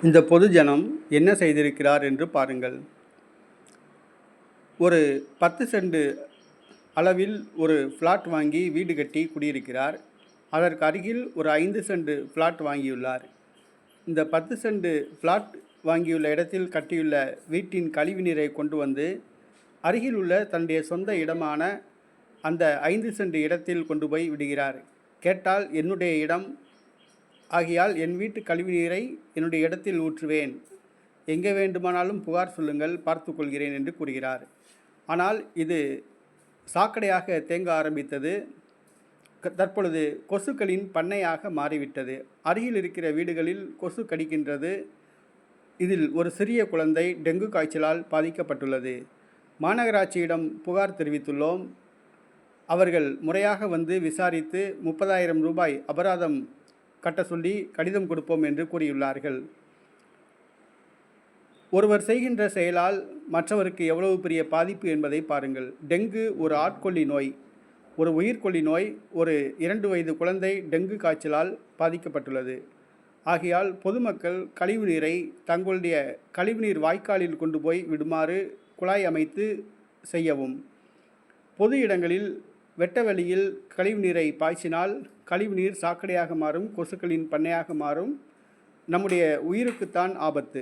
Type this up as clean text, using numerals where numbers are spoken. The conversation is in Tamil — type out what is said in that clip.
இந்த பொதுஜனம் என்ன செய்திருக்கிறார் என்று பாருங்கள். ஒரு 10 சென்ட் அளவில் ஒரு ஃப்ளாட் வாங்கி வீடு கட்டி குடியிருக்கிறார். அதற்கு அருகில் ஒரு 5 சென்ட் ஃப்ளாட் வாங்கியுள்ளார். இந்த 10 சென்ட் ஃப்ளாட் வாங்கியுள்ள இடத்தில் கட்டியுள்ள வீட்டின் கழிவு நீரை கொண்டு வந்து அருகில் உள்ள தன்னுடைய சொந்த இடமான அந்த 5 சென்ட் இடத்தில் கொண்டு போய் விடுகிறார். கேட்டால், என்னுடைய இடம் ஆகையால் என் வீட்டு கழிவு நீரை என்னுடைய இடத்தில் ஊற்றுவேன், எங்கே வேண்டுமானாலும் புகார் சொல்லுங்கள், பார்த்து கொள்கிறேன் என்று கூறுகிறார். ஆனால் இது சாக்கடையாக தேங்க ஆரம்பித்தது. தற்பொழுது கொசுக்களின் பண்ணையாக மாறிவிட்டது. அருகில் இருக்கிற வீடுகளில் கொசு கடிக்கின்றது. இதில் ஒரு சிறிய குழந்தை டெங்கு காய்ச்சலால் பாதிக்கப்பட்டுள்ளது. மாநகராட்சியிடம் புகார் தெரிவித்துள்ளோம். அவர்கள் முறையாக வந்து விசாரித்து 30,000 ரூபாய் அபராதம் கட்ட சொல்லி கடிதம் கொடுப்போம் என்று கூறியுள்ளார்கள். ஒருவர் செய்கின்ற செயலால் மற்றவருக்கு எவ்வளவு பெரிய பாதிப்பு என்பதை பாருங்கள். டெங்கு ஒரு ஆட்கொல்லி நோய், ஒரு உயிர்கொல்லி நோய். ஒரு 2 வயது குழந்தை டெங்கு காய்ச்சலால் பாதிக்கப்பட்டுள்ளது. ஆகையால் பொதுமக்கள் கழிவு நீரை தங்களுடைய கழிவுநீர் வாய்க்காலில் கொண்டு போய் விடுமாறு குழாய் அமைத்து செய்யவும். பொது இடங்களில் வெட்ட வெளியில் கழிவு நீரை பாய்ச்சினால் கழிவுநீர் சாக்கடையாக மாறும், கொசுக்களின் பண்ணையாக மாறும். நம்முடைய உயிருக்குத்தான் ஆபத்து.